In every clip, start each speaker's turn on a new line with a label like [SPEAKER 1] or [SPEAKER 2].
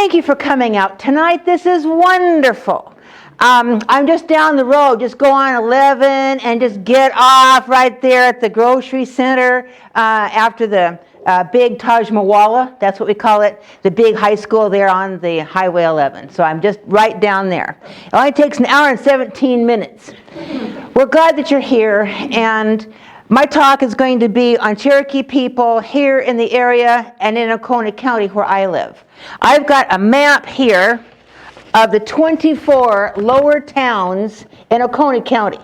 [SPEAKER 1] thank you for coming out tonight. This is wonderful. I'm just down the road. Just go on 11 and just get off right there at the grocery center after the big Taj Mahal. That's what we call it, the big high school there on the Highway 11. So I'm just right down there. It only takes an hour and 17 minutes. We're glad that you're here, and my talk is going to be on Cherokee people here in the area and in Oconee County where I live. I've got a map here of the 24 lower towns in Oconee County.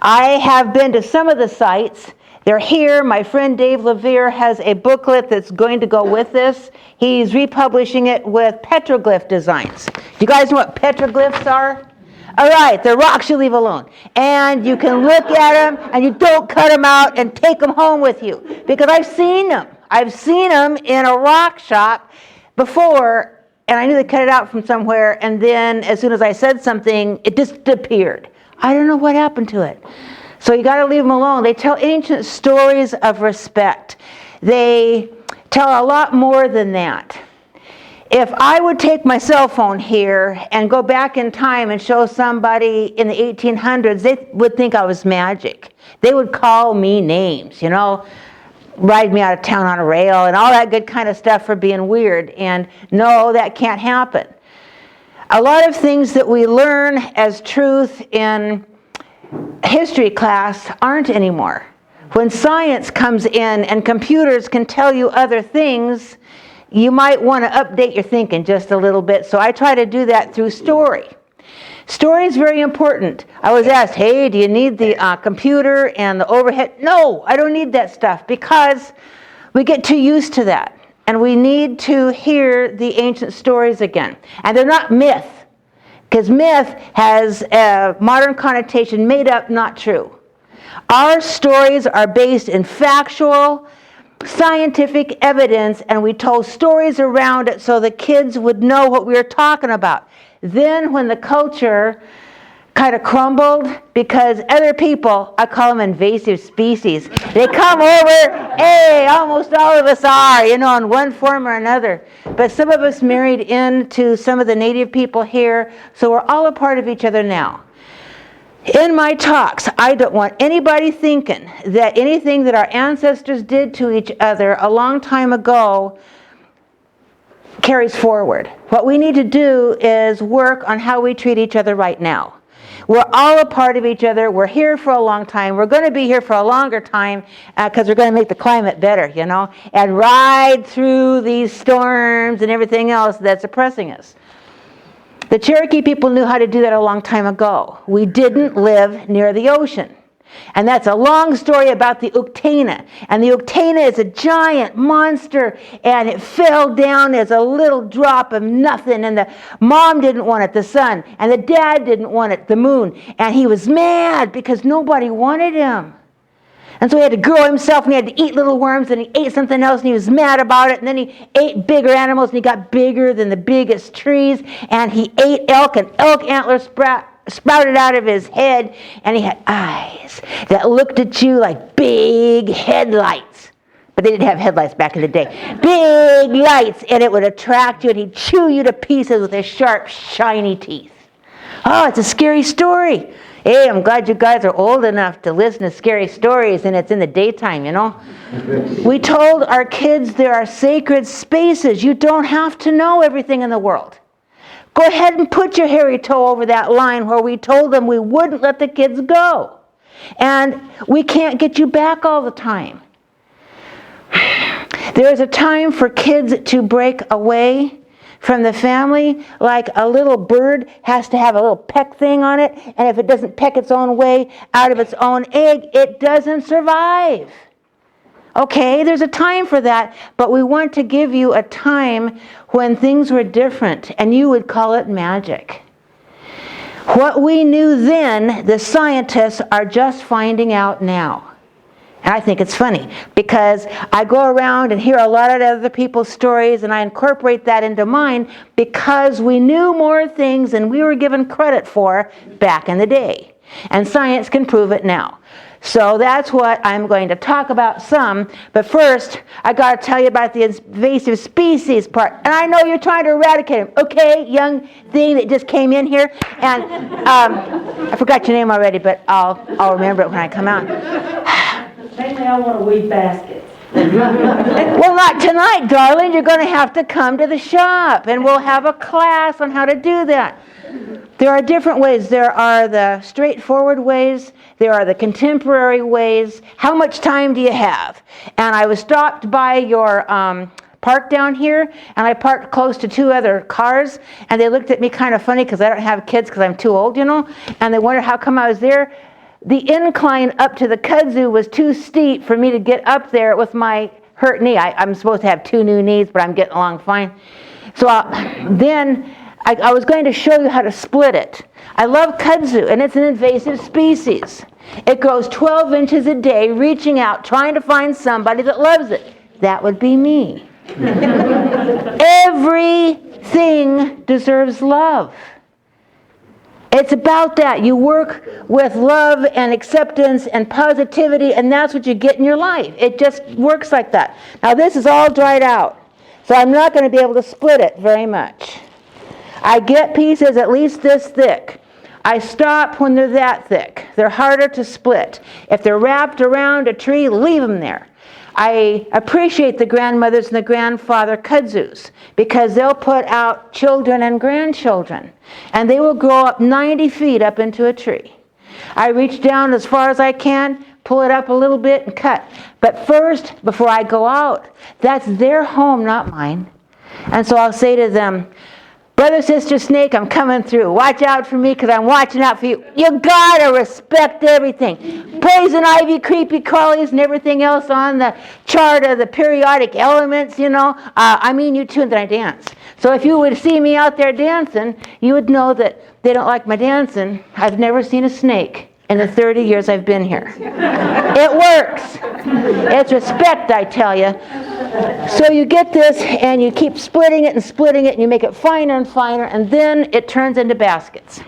[SPEAKER 1] I have been to some of the sites. They're here. My friend Dave Levere has a booklet that's going to go with this. He's republishing it with petroglyph designs. Do you guys know what petroglyphs are? All right, they're rocks you leave alone. And you can look at them, and you don't cut them out and take them home with you. Because I've seen them. I've seen them in a rock shop before, and I knew they cut it out from somewhere, and then as soon as I said something, it disappeared. I don't know what happened to it. So you got to leave them alone. They tell ancient stories of respect. They tell a lot more than that. If I would take my cell phone here and go back in time and show somebody in the 1800s, they would think I was magic. They would call me names, you know, ride me out of town on a rail and all that good kind of stuff for being weird. And no, that can't happen. A lot of things that we learn as truth in history class aren't anymore. When science comes in and computers can tell you other things, you might want to update your thinking just a little bit. So I try to do that through story. Story is very important. I was asked, hey, do you need the computer and the overhead? No, I don't need that stuff because we get too used to that. And we need to hear the ancient stories again. And they're not myth, because myth has a modern connotation, made up, not true. Our stories are based in factual, scientific evidence, and we told stories around it so the kids would know what we were talking about. Then when the culture kind of crumbled, because other people, I call them invasive species, they come over, hey, almost all of us are, you know, in one form or another. But some of us married into some of the native people here, so we're all a part of each other now. In my talks, I don't want anybody thinking that anything that our ancestors did to each other a long time ago carries forward. What we need to do is work on how we treat each other right now. We're all a part of each other. We're here for a long time. We're going to be here for a longer time because we're going to make the climate better, you know, and ride through these storms and everything else that's oppressing us. The Cherokee people knew how to do that a long time ago. We didn't live near the ocean. And that's a long story about the Oconee. And the Oconee is a giant monster, and it fell down as a little drop of nothing. And the mom didn't want it, the sun. And the dad didn't want it, the moon. And he was mad because nobody wanted him. And so he had to grow himself, and he had to eat little worms, and he ate something else, and he was mad about it. And then he ate bigger animals, and he got bigger than the biggest trees. And he ate elk, and elk antlers sprouted out of his head. And he had eyes that looked at you like big headlights. But they didn't have headlights back in the day. Big lights, and it would attract you, and he'd chew you to pieces with his sharp, shiny teeth. Oh, it's a scary story. Hey, I'm glad you guys are old enough to listen to scary stories, and it's in the daytime, you know. We told our kids there are sacred spaces. You don't have to know everything in the world. Go ahead and put your hairy toe over that line where we told them we wouldn't let the kids go. And we can't get you back all the time. There is a time for kids to break away from the family, like a little bird has to have a little peck thing on it, and if it doesn't peck its own way out of its own egg, it doesn't survive. Okay, there's a time for that, but we want to give you a time when things were different, and you would call it magic. What we knew then, the scientists are just finding out now. And I think it's funny because I go around and hear a lot of other people's stories, and I incorporate that into mine because we knew more things than we were given credit for back in the day. And science can prove it now. So that's what I'm going to talk about some. But first, I got to tell you about the invasive species part. And I know you're trying to eradicate them. Okay, young thing that just came in here. And I forgot your name already, but I'll remember it when I come out.
[SPEAKER 2] Mainly I want to weed baskets.
[SPEAKER 1] Well, not tonight, darling. You're going to have to come to the shop, and we'll have a class on how to do that. There are different ways. There are the straightforward ways. There are the contemporary ways. How much time do you have? And I was stopped by your park down here, and I parked close to 2 other cars, and they looked at me kind of funny because I don't have kids because I'm too old, you know, and they wondered how come I was there. The incline up to the kudzu was too steep for me to get up there with my hurt knee. I'm supposed to have 2 new knees, but I'm getting along fine. So then I was going to show you how to split it. I love kudzu, and it's an invasive species. It grows 12 inches a day, reaching out, trying to find somebody that loves it. That would be me. Everything deserves love. It's about that. You work with love and acceptance and positivity, and that's what you get in your life. It just works like that. Now, this is all dried out, so I'm not going to be able to split it very much. I get pieces at least this thick. I stop when they're that thick. They're harder to split. If they're wrapped around a tree, leave them there. I appreciate the grandmothers and the grandfather kudzus because they'll put out children and grandchildren, and they will grow up 90 feet up into a tree. I reach down as far as I can, pull it up a little bit, and cut. But first, before I go out, that's their home, not mine. And so I'll say to them, brother, sister, snake, I'm coming through. Watch out for me because I'm watching out for you. You got to respect everything. Poison ivy, creepy crawlies, and everything else on the chart of the periodic elements, you know. I mean you too, and then I dance. So if you would see me out there dancing, you would know that they don't like my dancing. I've never seen a snake in the 30 years I've been here. It works. It's respect, I tell you. So you get this, and you keep splitting it, and you make it finer and finer, and then it turns into baskets.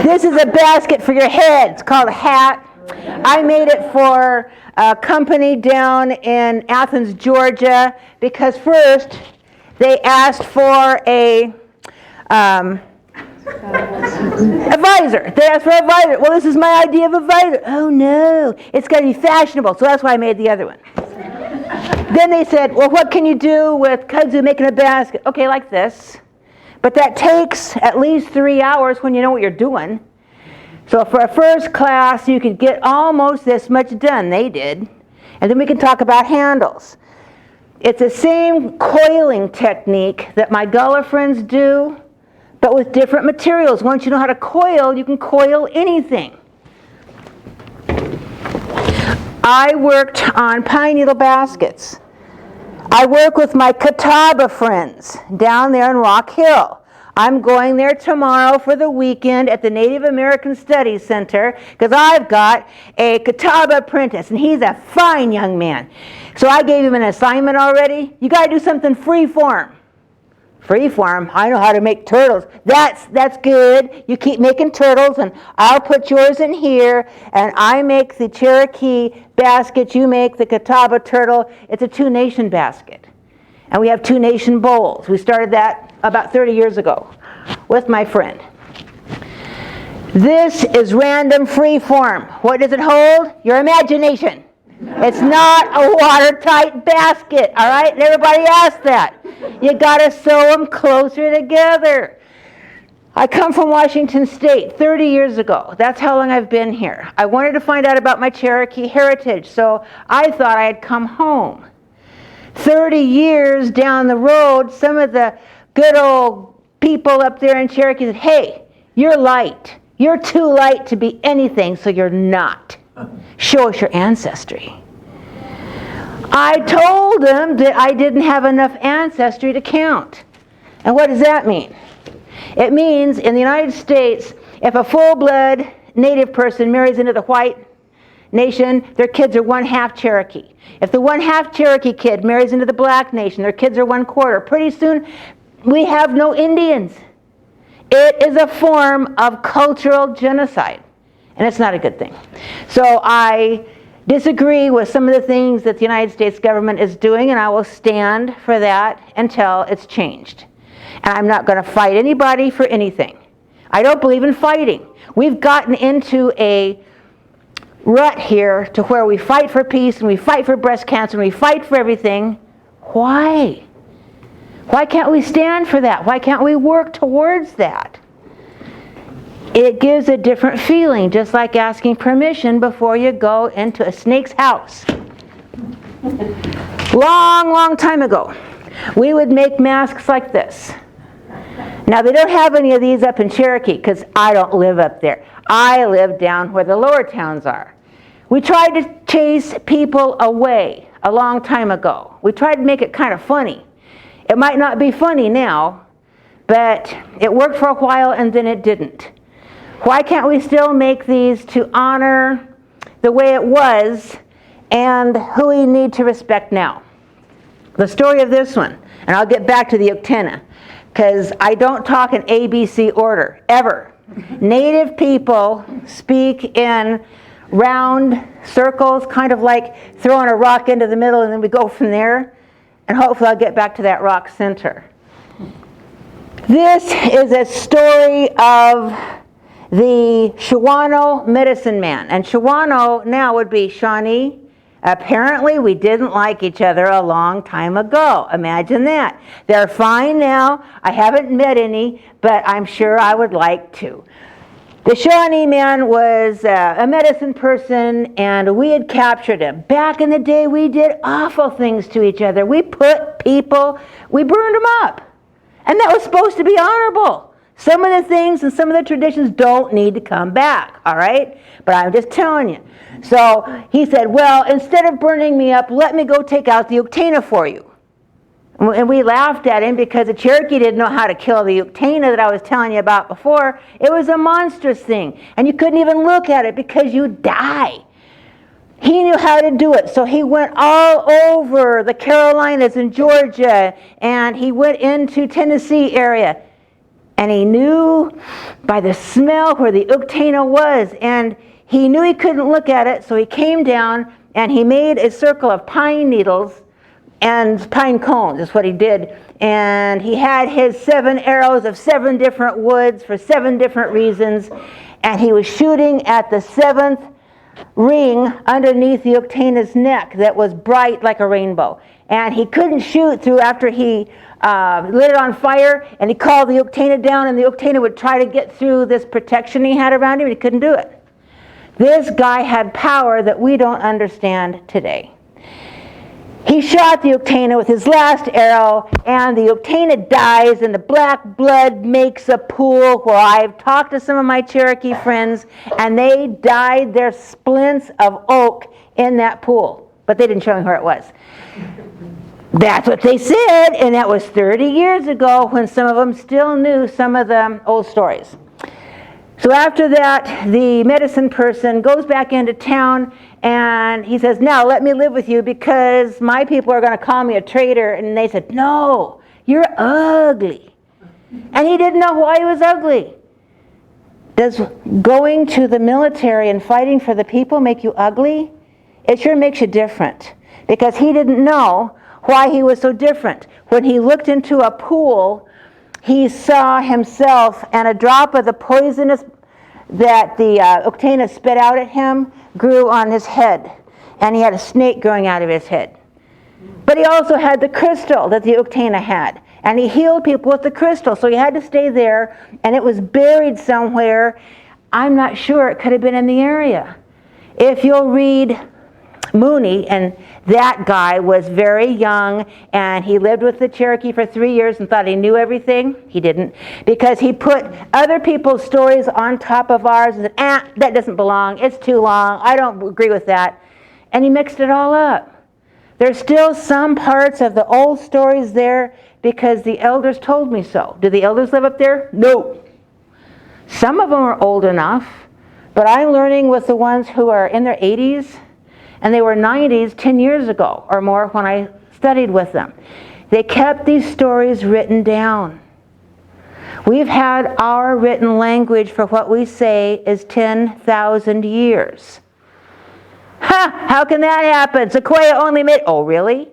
[SPEAKER 1] This is a basket for your head. It's called a hat. I made it for a company down in Athens, Georgia, because first they asked for a visor. They asked for a visor. Well, this is my idea of a visor. Oh no, it's got to be fashionable. So that's why I made the other one. Then they said, well, what can you do with kudzu making a basket? Okay, like this. But that takes at least 3 hours when you know what you're doing. So for a first class, you could get almost this much done. They did. And then we can talk about handles. It's the same coiling technique that my gullah friends do, but with different materials. Once you know how to coil, you can coil anything. I worked on pine needle baskets. I work with my Catawba friends down there in Rock Hill. I'm going there tomorrow for the weekend at the Native American Studies Center because I've got a Catawba apprentice, and he's a fine young man. So I gave him an assignment already. You got to do something free form. Free form? I know how to make turtles. That's good. You keep making turtles, and I'll put yours in here, and I make the Cherokee basket. You make the Catawba turtle. It's a 2-nation basket. And we have 2-nation bowls. We started that about 30 years ago with my friend. This is random free form. What does it hold? Your imagination. It's not a watertight basket, all right? And everybody asks that. You got to sew them closer together. I come from Washington State 30 years ago. That's how long I've been here. I wanted to find out about my Cherokee heritage, so I thought I'd come home. 30 years down the road, some of the good old people up there in Cherokee said, hey, you're light. You're too light to be anything, so you're not. Show us your ancestry. I told them that I didn't have enough ancestry to count. And what does that mean? It means in the United States, if a full-blood native person marries into the white nation, their kids are 1/2 Cherokee. If the 1/2 Cherokee kid marries into the black nation, their kids are 1/4. Pretty soon, we have no Indians. It is a form of cultural genocide, and it's not a good thing. So I disagree with some of the things that the United States government is doing, and I will stand for that until it's changed. And I'm not going to fight anybody for anything. I don't believe in fighting. We've gotten into a rut here to where we fight for peace and we fight for breast cancer and we fight for everything. Why? Why can't we stand for that? Why can't we work towards that? It gives a different feeling, just like asking permission before you go into a snake's house. Long time ago, we would make masks like this. Now, they don't have any of these up in Cherokee because I don't live up there. I live down where the lower towns are. We tried to chase people away a long time ago. We tried to make it kind of funny. It might not be funny now, but it worked for a while and then it didn't. Why can't we still make these to honor the way it was and who we need to respect now? The story of this one, and I'll get back to the Uktena, because I don't talk in ABC order, ever. Native people speak in round circles, kind of like throwing a rock into the middle and then we go from there, and hopefully I'll get back to that rock center. This is a story of the Shawano Medicine Man, and Shawano now would be Shawnee. Apparently we didn't like each other a long time ago. Imagine that. They're fine now. I haven't met any, but I'm sure I would like to. The Shawnee man was a medicine person, and we had captured him. Back in the day, we did awful things to each other. We burned them up. And that was supposed to be honorable. Some of the things and some of the traditions don't need to come back, all right? But I'm just telling you. So he said, well, instead of burning me up, let me go take out the Uktena for you. And we laughed at him because the Cherokee didn't know how to kill the Uktena that I was telling you about before. It was a monstrous thing. And you couldn't even look at it because you'd die. He knew how to do it. So he went all over the Carolinas and Georgia. And he went into Tennessee area. And he knew by the smell where the Uktena was. And he knew he couldn't look at it. So he came down and he made a circle of pine needles and pine cones is what he did. And he had his 7 arrows of 7 different woods for 7 different reasons. And he was shooting at the 7th ring underneath the Uktena's neck that was bright like a rainbow. And he couldn't shoot through after he lit it on fire, and he called the Uktena down, and the Uktena would try to get through this protection he had around him, and he couldn't do it. This guy had power that we don't understand today. He shot the Uktena with his last arrow, and the Uktena dies, and the black blood makes a pool where I've talked to some of my Cherokee friends, and they dyed their splints of oak in that pool. But they didn't show me where it was. That's what they said, and that was 30 years ago when some of them still knew some of the old stories. So after that, the medicine person goes back into town, and he says, now let me live with you because my people are going to call me a traitor. And they said, no, you're ugly. And he didn't know why he was ugly. Does going to the military and fighting for the people make you ugly? It sure makes you different, because he didn't know why he was so different. When he looked into a pool, he saw himself, and a drop of the poisonous that the Uktena spit out at him grew on his head, and he had a snake growing out of his head. But he also had the crystal that the Uktena had, and he healed people with the crystal, so he had to stay there, and it was buried somewhere. I'm not sure. It could have been in the area. If you'll read Mooney, and that guy was very young, and he lived with the Cherokee for 3 years and thought he knew everything. He didn't, because he put other people's stories on top of ours and said, that doesn't belong, it's too long, I don't agree with that. And he mixed it all up. There's still some parts of the old stories there because the elders told me so. Do the elders live up there? No. Some of them are old enough, but I'm learning with the ones who are in their 80s, and they were 90s 10 years ago or more when I studied with them. They kept these stories written down. We've had our written language for what we say is 10,000 years. Ha! How can that happen? Sequoia only made... Oh, really?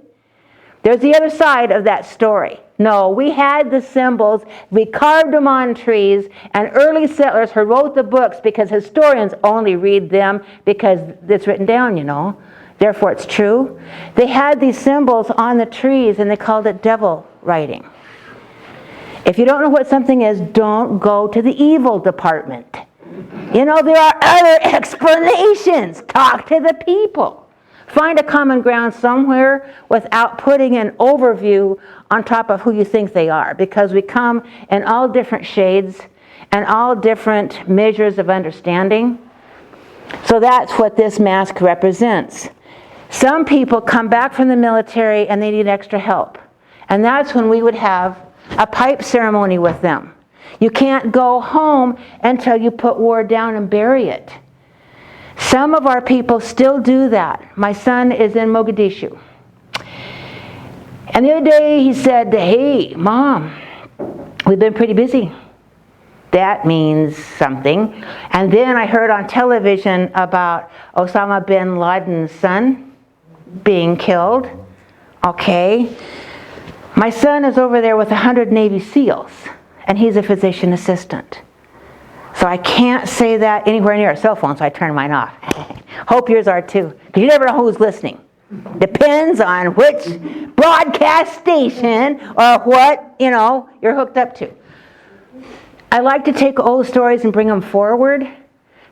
[SPEAKER 1] There's the other side of that story. No, we had the symbols, we carved them on trees, and early settlers who wrote the books, because historians only read them because it's written down, you know. Therefore it's true. They had these symbols on the trees, and they called it devil writing. If you don't know what something is, don't go to the evil department. You know, there are other explanations. Talk to the people. Find a common ground somewhere without putting an overview on top of who you think they are, because we come in all different shades and all different measures of understanding. So that's what this mask represents. Some people come back from the military and they need extra help. And that's when we would have a pipe ceremony with them. You can't go home until you put war down and bury it. Some of our people still do that. My son is in Mogadishu. And the other day he said, "Hey, Mom, we've been pretty busy." That means something. And then I heard on television about Osama bin Laden's son being killed. Okay. My son is over there with 100 Navy SEALs, and he's a physician assistant. So I can't say that anywhere near a cell phone, so I turn mine off. Hope yours are too, because you never know who's listening. Depends on which broadcast station or what, you know, you're hooked up to. I like to take old stories and bring them forward,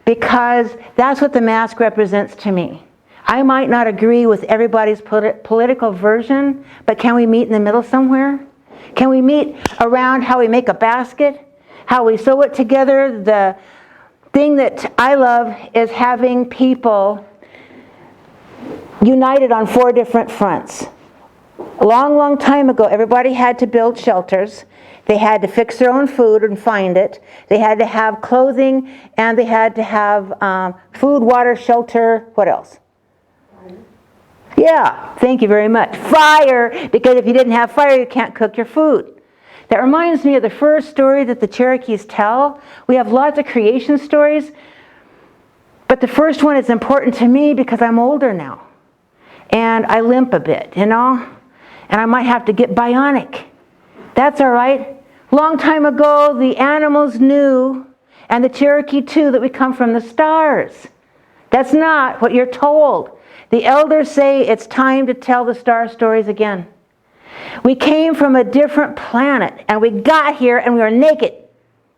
[SPEAKER 1] because that's what the mask represents to me. I might not agree with everybody's political version, but can we meet in the middle somewhere? Can we meet around how we make a basket? How we sew it together? The thing that I love is having people united on 4 different fronts. A long, long time ago, everybody had to build shelters. They had to fix their own food and find it. They had to have clothing, and they had to have food, water, shelter. What else? Yeah, thank you very much. Fire, because if you didn't have fire, you can't cook your food. That reminds me of the first story that the Cherokees tell. We have lots of creation stories, but the first one is important to me because I'm older now. And I limp a bit, you know? And I might have to get bionic. That's all right. Long time ago, the animals knew, and the Cherokee too, that we come from the stars. That's not what you're told. The elders say it's time to tell the star stories again. We came from a different planet, and we got here and we were naked,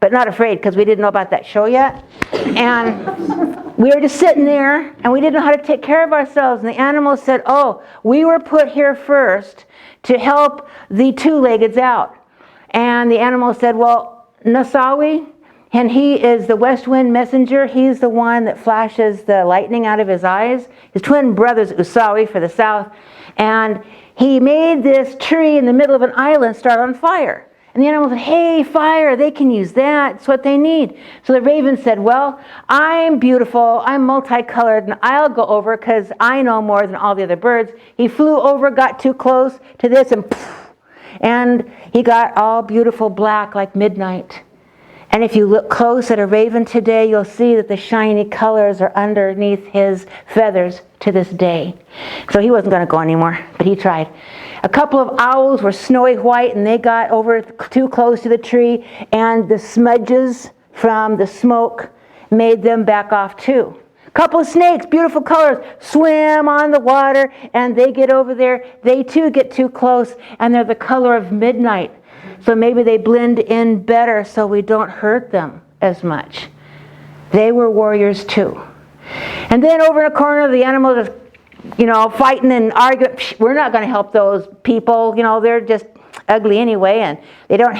[SPEAKER 1] but not afraid, because we didn't know about that show yet. And we were just sitting there, and we didn't know how to take care of ourselves. And the animals said, "Oh, we were put here first to help the 2-leggeds out." And the animals said, "Well, Nasawi," and he is the west wind messenger. He's the one that flashes the lightning out of his eyes. His twin brothers, Usawi for the south. And he made this tree in the middle of an island start on fire. And the animals said, "Hey, fire, they can use that. It's what they need." So the raven said, "Well, I'm beautiful, I'm multicolored, and I'll go over because I know more than all the other birds." He flew over, got too close to this, and he got all beautiful black like midnight. And if you look close at a raven today, you'll see that the shiny colors are underneath his feathers to this day. So he wasn't going to go anymore, but he tried. A couple of owls were snowy white, and they got over too close to the tree, and the smudges from the smoke made them back off too. A couple of snakes, beautiful colors, swim on the water, and they get over there. They too get too close, and they're the color of midnight. So maybe they blend in better so we don't hurt them as much. They were warriors too. And then over in a corner, the animals are, you know, fighting and arguing. We're not going to help those people. You know, they're just ugly anyway, and they don't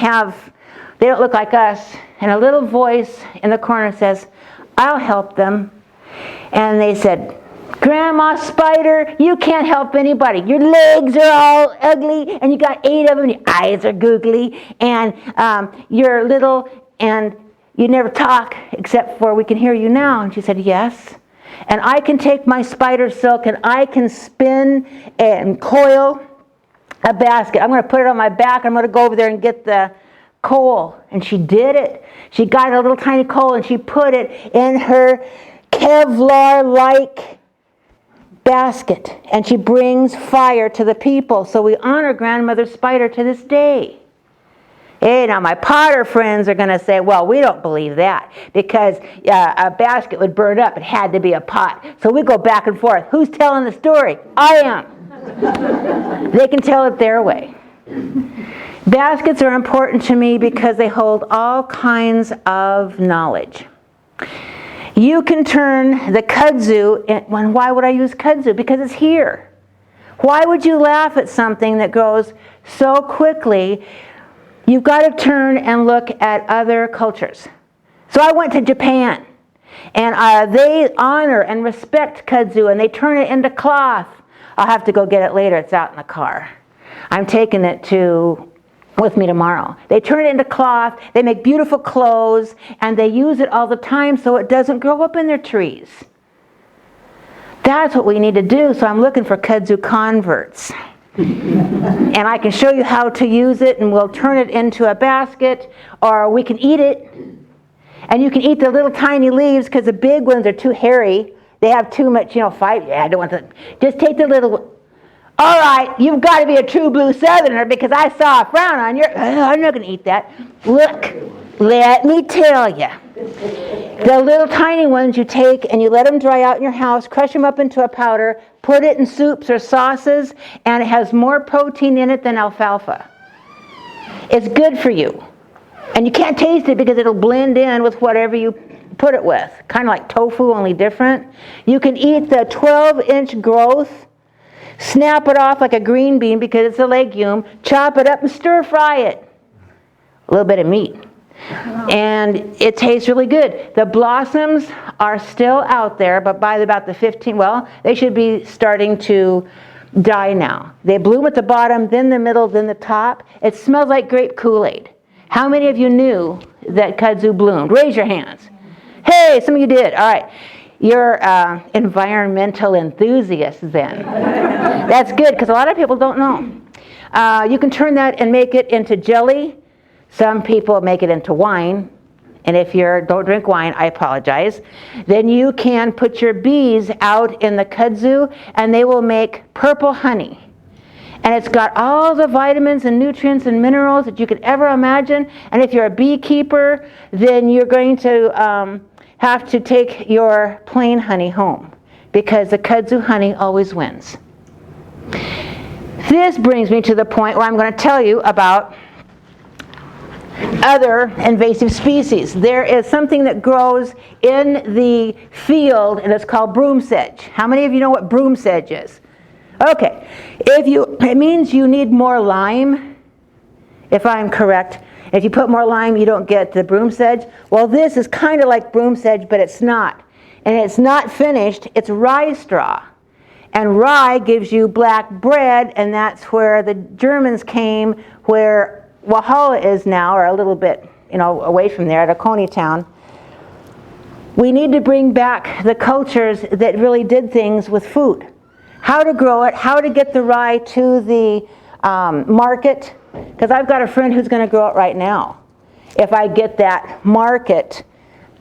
[SPEAKER 1] look like us. And a little voice in the corner says, "I'll help them." And they said, "Grandma Spider, you can't help anybody. Your legs are all ugly, and you got 8 of them, and your eyes are googly, and you're little, and you never talk, except for we can hear you now." And she said, "Yes. And I can take my spider silk, and I can spin and coil a basket. I'm going to put it on my back. I'm going to go over there and get the coal. And she did it. She got a little tiny coal and she put it in her Kevlar-like basket. And she brings fire to the people. So we honor Grandmother Spider to this day. Hey, now my Potter friends are going to say, well, we don't believe that because a basket would burn up. It had to be a pot. So we go back and forth. Who's telling the story? I am. They can tell it their way. Baskets are important to me because they hold all kinds of knowledge. You can turn the kudzu, why would I use kudzu? Because it's here. Why would you laugh at something that grows so quickly? You've got to turn and look at other cultures. So I went to Japan, and they honor and respect kudzu, and they turn it into cloth. I'll have to go get it later. It's out in the car. I'm taking it with me tomorrow. They turn it into cloth. They make beautiful clothes, and they use it all the time so it doesn't grow up in their trees. That's what we need to do. So I'm looking for kudzu converts. And I can show you how to use it, and we'll turn it into a basket, or we can eat it. And you can eat the little tiny leaves because the big ones are too hairy. They have too much, fight. Yeah, I don't want to. Just take the little. All right, you've got to be a true blue Southerner because I saw a frown on your. I'm not going to eat that. Look, let me tell you. The little tiny ones you take and you let them dry out in your house, crush them up into a powder, put it in soups or sauces, and it has more protein in it than alfalfa. It's good for you. And you can't taste it because it'll blend in with whatever you put it with. Kind of like tofu, only different. You can eat the 12-inch growth, snap it off like a green bean because it's a legume, chop it up and stir fry it. A little bit of meat. And it tastes really good. The blossoms are still out there, but by about the they should be starting to die now. They bloom at the bottom, then the middle, then the top. It smells like grape Kool-Aid. How many of you knew that kudzu bloomed? Raise your hands. Hey, some of you did. All right. You're environmental enthusiasts then. That's good because a lot of people don't know. You can turn that and make it into jelly. Some people make it into wine, and if you don't drink wine, I apologize. Then you can put your bees out in the kudzu, and they will make purple honey. And it's got all the vitamins and nutrients and minerals that you could ever imagine. And if you're a beekeeper, then you're going to have to take your plain honey home because the kudzu honey always wins. This brings me to the point where I'm going to tell you about other invasive species. There is something that grows in the field, and it's called broom sedge. How many of you know what broom sedge is? Okay, it means you need more lime, if I'm correct. If you put more lime, you don't get the broom sedge. Well, this is kind of like broom sedge, but it's not. And it's not finished. It's rye straw. And rye gives you black bread, and that's where the Germans came, where Walhalla is now, or a little bit, away from there at Oconee town. We need to bring back the cultures that really did things with food. How to grow it, how to get the rye to the market, because I've got a friend who's going to grow it right now, if I get that market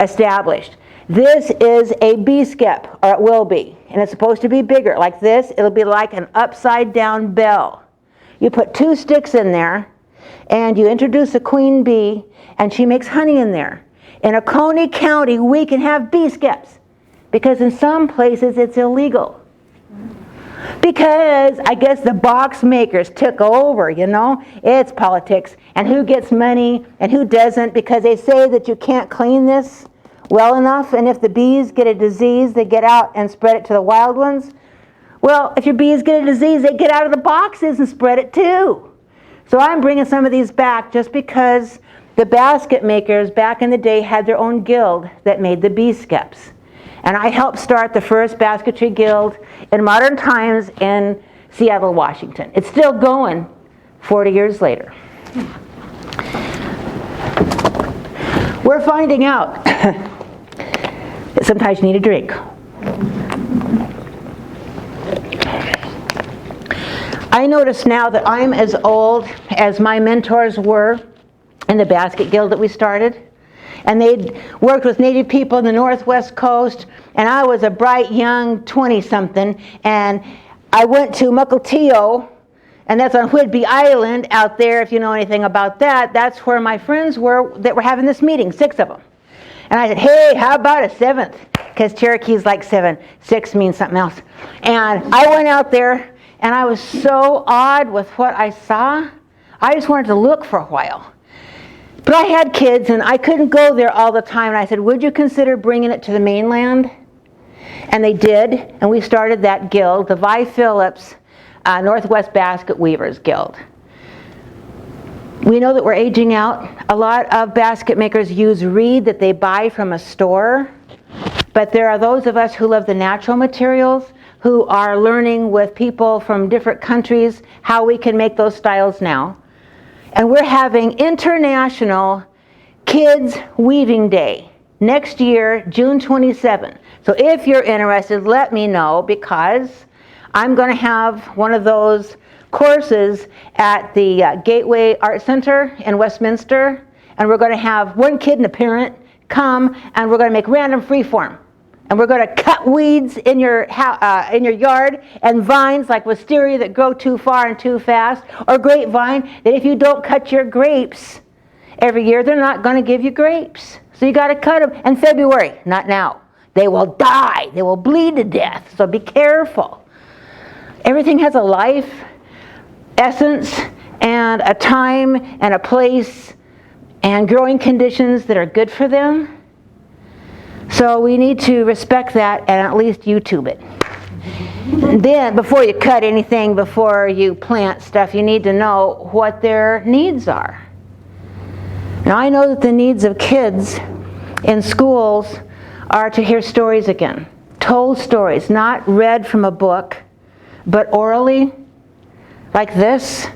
[SPEAKER 1] established. This is a bee skep, or it will be, and it's supposed to be bigger. Like this, it'll be like an upside down bell. You put 2 sticks in there, and you introduce a queen bee, and she makes honey in there. In Oconee County, we can have bee skeps, because in some places it's illegal. Because I guess the box makers took over, It's politics, and who gets money and who doesn't, because they say that you can't clean this well enough, and if the bees get a disease, they get out and spread it to the wild ones. Well, if your bees get a disease, they get out of the boxes and spread it too. So I'm bringing some of these back just because the basket makers back in the day had their own guild that made the bee skeps. And I helped start the first basketry guild in modern times in Seattle, Washington. It's still going 40 years later. We're finding out that sometimes you need a drink. I notice now that I'm as old as my mentors were in the basket guild that we started. And they'd worked with Native people in the Northwest Coast, and I was a bright young 20-something, and I went to Mukilteo, and that's on Whidbey Island out there, if you know anything about that. That's where my friends were that were having this meeting, 6 of them. And I said, hey, how about a 7th? Because Cherokee's like 7. 6 means something else. And I went out there, and I was so awed with what I saw. I just wanted to look for a while. But I had kids, and I couldn't go there all the time. And I said, would you consider bringing it to the mainland? And they did, and we started that guild, the Vi Phillips Northwest Basket Weavers Guild. We know that we're aging out. A lot of basket makers use reed that they buy from a store. But there are those of us who love the natural materials, who are learning with people from different countries how we can make those styles now. And we're having International Kids Weaving Day next year, June 27. So if you're interested, let me know, because I'm going to have one of those courses at the Gateway Art Center in Westminster, and we're going to have one kid and a parent come, and we're going to make random freeform. And we're going to cut weeds in your yard, and vines like wisteria that grow too far and too fast, or grapevine that if you don't cut your grapes every year, they're not going to give you grapes. So you got to cut them in February, not now. They will die. They will bleed to death. So be careful. Everything has a life, essence, and a time and a place and growing conditions that are good for them. So we need to respect that and at least YouTube it. And then before you cut anything, before you plant stuff, you need to know what their needs are. Now I know that the needs of kids in schools are to hear stories again. Told stories, not read from a book, but orally, like this.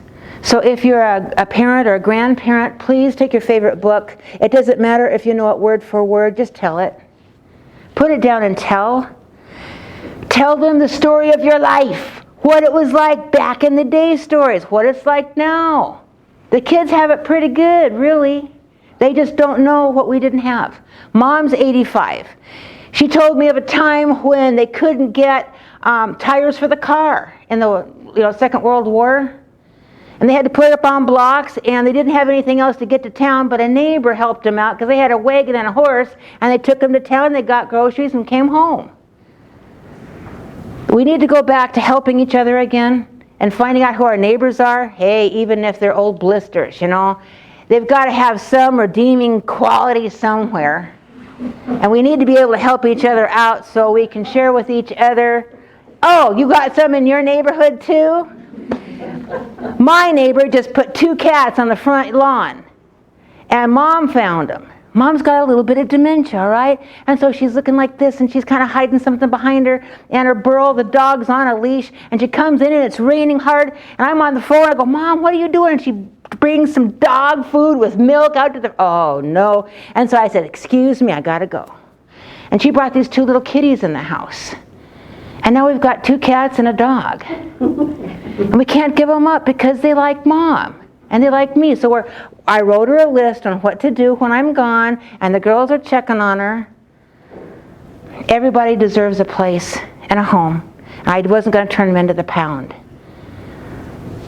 [SPEAKER 1] So if you're a parent or a grandparent, please take your favorite book. It doesn't matter if you know it word for word, just tell it. Put it down and tell. Tell them the story of your life. What it was like back in the day stories. What it's like now. The kids have it pretty good, really. They just don't know what we didn't have. Mom's 85. She told me of a time when they couldn't get tires for the car in the Second World War. And they had to put it up on blocks, and they didn't have anything else to get to town, but a neighbor helped them out because they had a wagon and a horse, and they took them to town, they got groceries, and came home. We need to go back to helping each other again and finding out who our neighbors are. Hey, even if they're old blisters, they've got to have some redeeming quality somewhere. And we need to be able to help each other out so we can share with each other. Oh, you got some in your neighborhood too? My neighbor just put 2 cats on the front lawn, and Mom found them. Mom's got a little bit of dementia, all right? And so she's looking like this, and she's kind of hiding something behind her, and her burl, the dog's on a leash, and she comes in, and it's raining hard, and I'm on the phone. I go, Mom, what are you doing? And she brings some dog food with milk out to the, oh, no. And so I said, excuse me, I got to go. And she brought these 2 little kitties in the house. And now we've got 2 cats and a dog. And we can't give them up because they like Mom. And they like me. So I wrote her a list on what to do when I'm gone. And the girls are checking on her. Everybody deserves a place and a home. I wasn't going to turn them into the pound.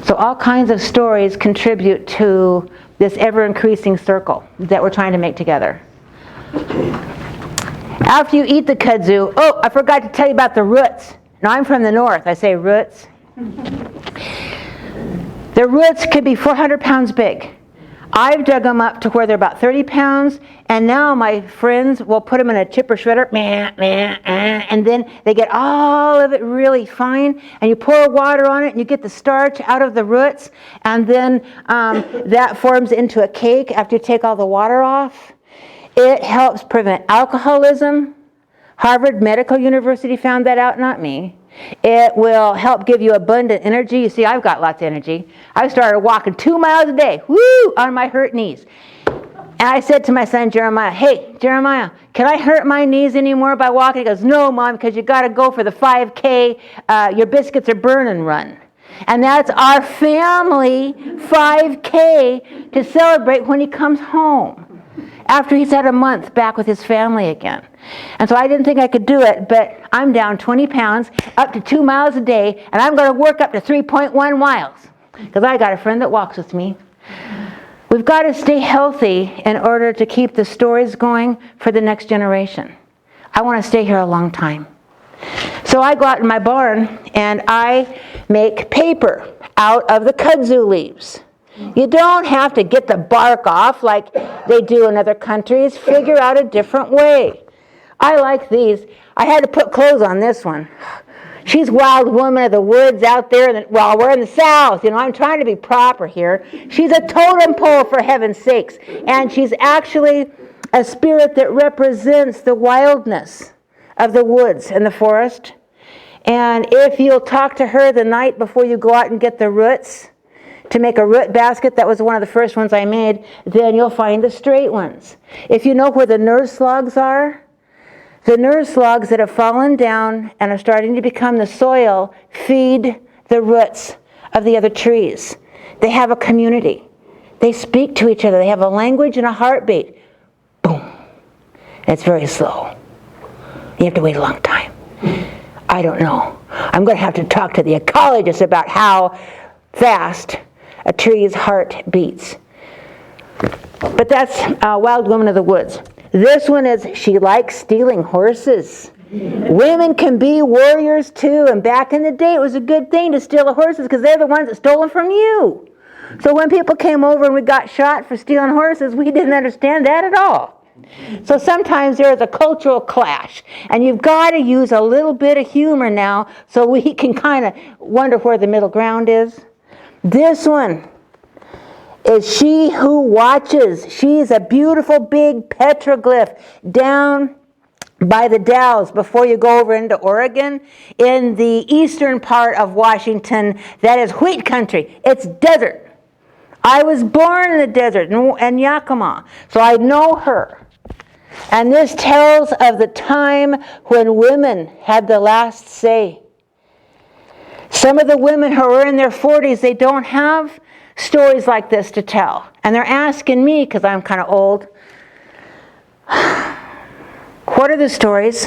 [SPEAKER 1] So all kinds of stories contribute to this ever-increasing circle that we're trying to make together. After you eat the kudzu, oh, I forgot to tell you about the roots. Now, I'm from the north. I say roots. The roots could be 400 pounds big. I've dug them up to where they're about 30 pounds, and now my friends will put them in a chipper shredder, and then they get all of it really fine, and you pour water on it, and you get the starch out of the roots, and then that forms into a cake after you take all the water off. It helps prevent alcoholism. Harvard Medical University found that out, not me. It will help give you abundant energy. You see, I've got lots of energy. I started walking 2 miles a day, on my hurt knees. And I said to my son Jeremiah, hey, Jeremiah, can I hurt my knees anymore by walking? He goes, no, Mom, because you got to go for the 5K, your biscuits are burning run. And that's our family 5K to celebrate when he comes home, after he's had a month back with his family again. And so I didn't think I could do it, but I'm down 20 pounds, up to 2 miles a day, and I'm going to work up to 3.1 miles, because I got a friend that walks with me. We've got to stay healthy in order to keep the stories going for the next generation. I want to stay here a long time. So I go out in my barn and I make paper out of the kudzu leaves. You don't have to get the bark off like they do in other countries. Figure out a different way. I like these. I had to put clothes on this one. She's wild woman of the woods out there. Well, we're in the South. I'm trying to be proper here. She's a totem pole, for heaven's sakes. And she's actually a spirit that represents the wildness of the woods and the forest. And if you'll talk to her the night before you go out and get the roots to make a root basket, that was one of the first ones I made, then you'll find the straight ones. If you know where the nurse slugs are, the nurse slugs that have fallen down and are starting to become the soil feed the roots of the other trees. They have a community. They speak to each other. They have a language and a heartbeat. Boom. And it's very slow. You have to wait a long time. I don't know. I'm going to have to talk to the ecologist about how fast a tree's heart beats. But that's Wild Woman of the Woods. This one is She Likes Stealing Horses. Women can be warriors too, and back in the day it was a good thing to steal the horses because they're the ones that stole them from you. So when people came over and we got shot for stealing horses, we didn't understand that at all. So sometimes there is a cultural clash, and you've got to use a little bit of humor now so we can kind of wonder where the middle ground is. This one is She Who Watches. She's a beautiful big petroglyph down by the Dalles before you go over into Oregon. In the eastern part of Washington, that is wheat country. It's desert. I was born in the desert in Yakima, so I know her. And this tells of the time when women had the last say. Some of the women who are in their 40s, they don't have stories like this to tell. And they're asking me, because I'm kind of old, what are the stories?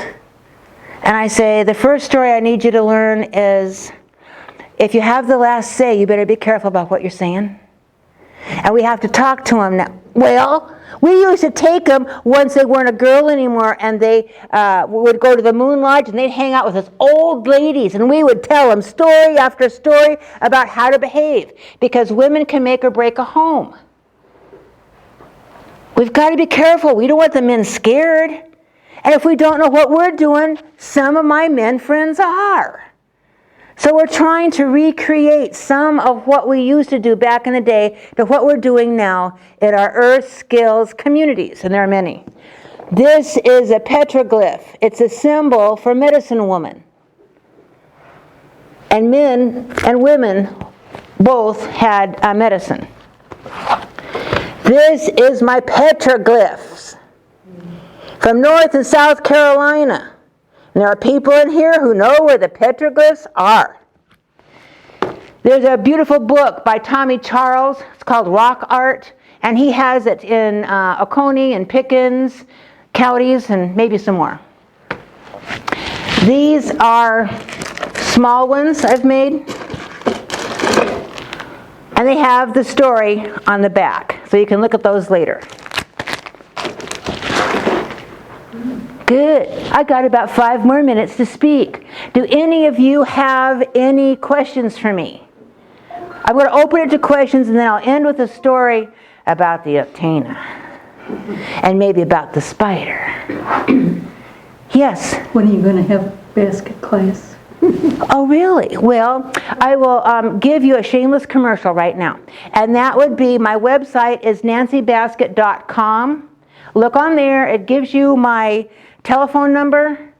[SPEAKER 1] And I say, the first story I need you to learn is, if you have the last say, you better be careful about what you're saying. And we have to talk to them now. Well, we used to take them once they weren't a girl anymore, and they would go to the Moon Lodge, and they'd hang out with us old ladies, and we would tell them story after story about how to behave, because women can make or break a home. We've got to be careful. We don't want the men scared. And if we don't know what we're doing, some of my men friends are. So we're trying to recreate some of what we used to do back in the day to what we're doing now in our earth skills communities, and there are many. This is a petroglyph. It's a symbol for medicine woman. And men and women both had medicine. This is my petroglyphs from North and South Carolina. There are people in here who know where the petroglyphs are. There's a beautiful book by Tommy Charles. It's called Rock Art, and he has it in Oconee and Pickens counties and maybe some more. These are small ones I've made, and they have the story on the back, so you can look at those later. Good. I got about 5 more minutes to speak. Do any of you have any questions for me? I'm going to open it to questions, and then I'll end with a story about the Octana and maybe about the spider. Yes?
[SPEAKER 3] When are you going to have basket class?
[SPEAKER 1] Oh, really? Well, I will give you a shameless commercial right now. And that would be, my website is nancybasket.com. Look on there. It gives you my telephone number.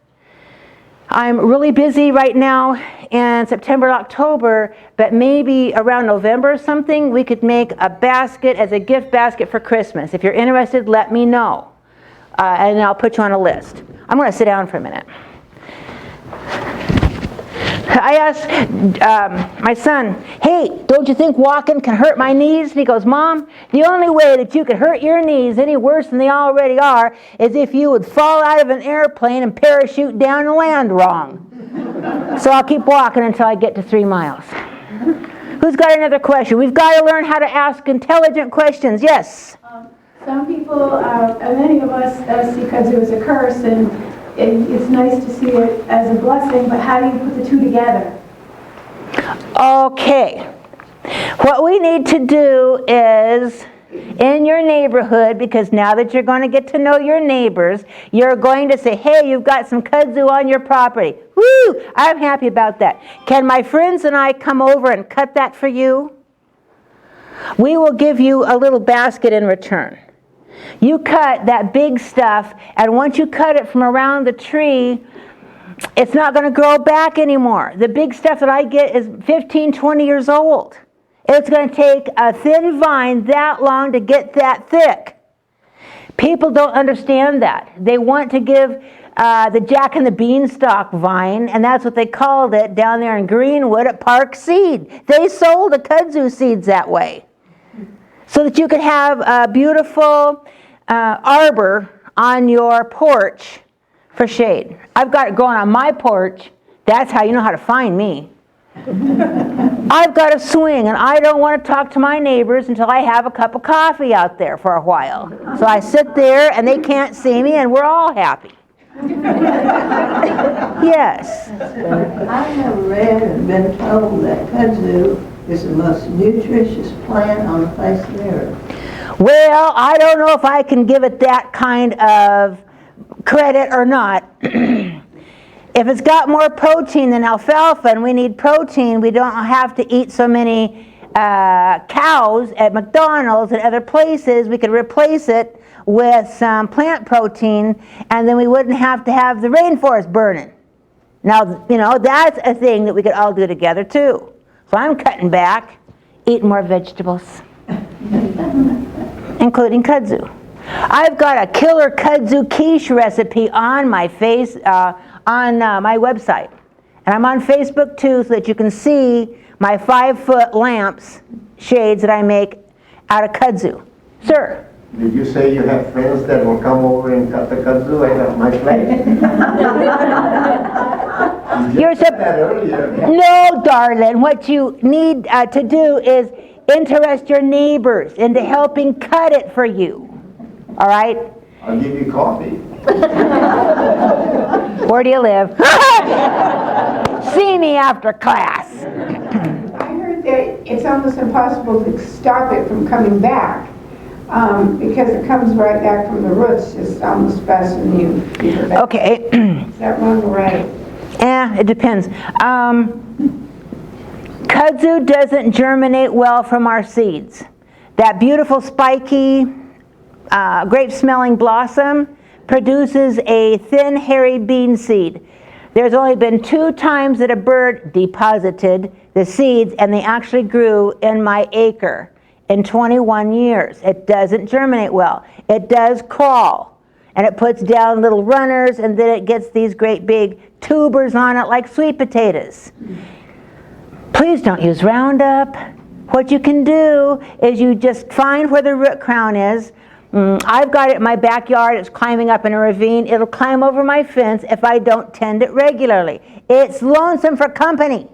[SPEAKER 1] I'm really busy right now in September, October, but maybe around November or something, we could make a basket as a gift basket for Christmas. If you're interested, let me know, and I'll put you on a list. I'm going to sit down for a minute. I asked my son, hey, don't you think walking can hurt my knees? And he goes, Mom, the only way that you could hurt your knees any worse than they already are is if you would fall out of an airplane and parachute down and land wrong. So I'll keep walking until I get to 3 miles. Who's got another question? We've got to learn how to ask intelligent questions. Yes?
[SPEAKER 4] Some people, many of us see kudzu as a curse, and it's nice to see it as a blessing, but how do you put the two together?
[SPEAKER 1] Okay. What we need to do is, in your neighborhood, because now that you're going to get to know your neighbors, you're going to say, hey, you've got some kudzu on your property. Woo! I'm happy about that. Can my friends and I come over and cut that for you? We will give you a little basket in return. You cut that big stuff, and once you cut it from around the tree, it's not going to grow back anymore. The big stuff that I get is 15, 20 years old. It's going to take a thin vine that long to get that thick. People don't understand that. They want to give the Jack and the Beanstalk vine, and that's what they called it down there in Greenwood at Park Seed. They sold the kudzu seeds that way, so that you could have a beautiful arbor on your porch for shade. I've got it growing on my porch. That's how you know how to find me. I've got a swing, and I don't want to talk to my neighbors until I have a cup of coffee out there for a while. So I sit there, and they can't see me, and we're all happy. Yes?
[SPEAKER 5] I have read and been told that kudzu is the most nutritious plant on the face of the earth.
[SPEAKER 1] Well, I don't know if I can give it that kind of credit or not. If it's got more protein than alfalfa, and we need protein, we don't have to eat so many cows at McDonald's and other places. We could replace it with some plant protein, and then we wouldn't have to have the rainforest burning. Now, you know, that's a thing that we could all do together too. So I'm cutting back, eating more vegetables, including kudzu. I've got a killer kudzu quiche recipe on my my website, and I'm on Facebook too, so that you can see my 5-foot lamps shades that I make out of kudzu. Sir.
[SPEAKER 6] Did you say you have friends that will come over and cut the kudzu right off my plate?
[SPEAKER 1] You're
[SPEAKER 6] said that earlier.
[SPEAKER 1] No, darling. What you need to do is interest your neighbors into helping cut it for you. All right?
[SPEAKER 6] I'll give you coffee.
[SPEAKER 1] Where do you live? See me after class.
[SPEAKER 7] I heard that it's almost impossible to stop it from coming back because it comes right back from the roots, just almost faster than you.
[SPEAKER 1] Okay.
[SPEAKER 7] Is that wrong or right?
[SPEAKER 1] It depends. Kudzu doesn't germinate well from our seeds. That beautiful spiky, grape-smelling blossom produces a thin, hairy bean seed. There's only been 2 times that a bird deposited the seeds, and they actually grew in my acre in 21 years. It doesn't germinate well. It does crawl, and it puts down little runners, and then it gets these great big tubers on it like sweet potatoes. Please don't use Roundup. What you can do is you just find where the root crown is. I've got it in my backyard. It's climbing up in a ravine. It'll climb over my fence if I don't tend it regularly. It's lonesome for company.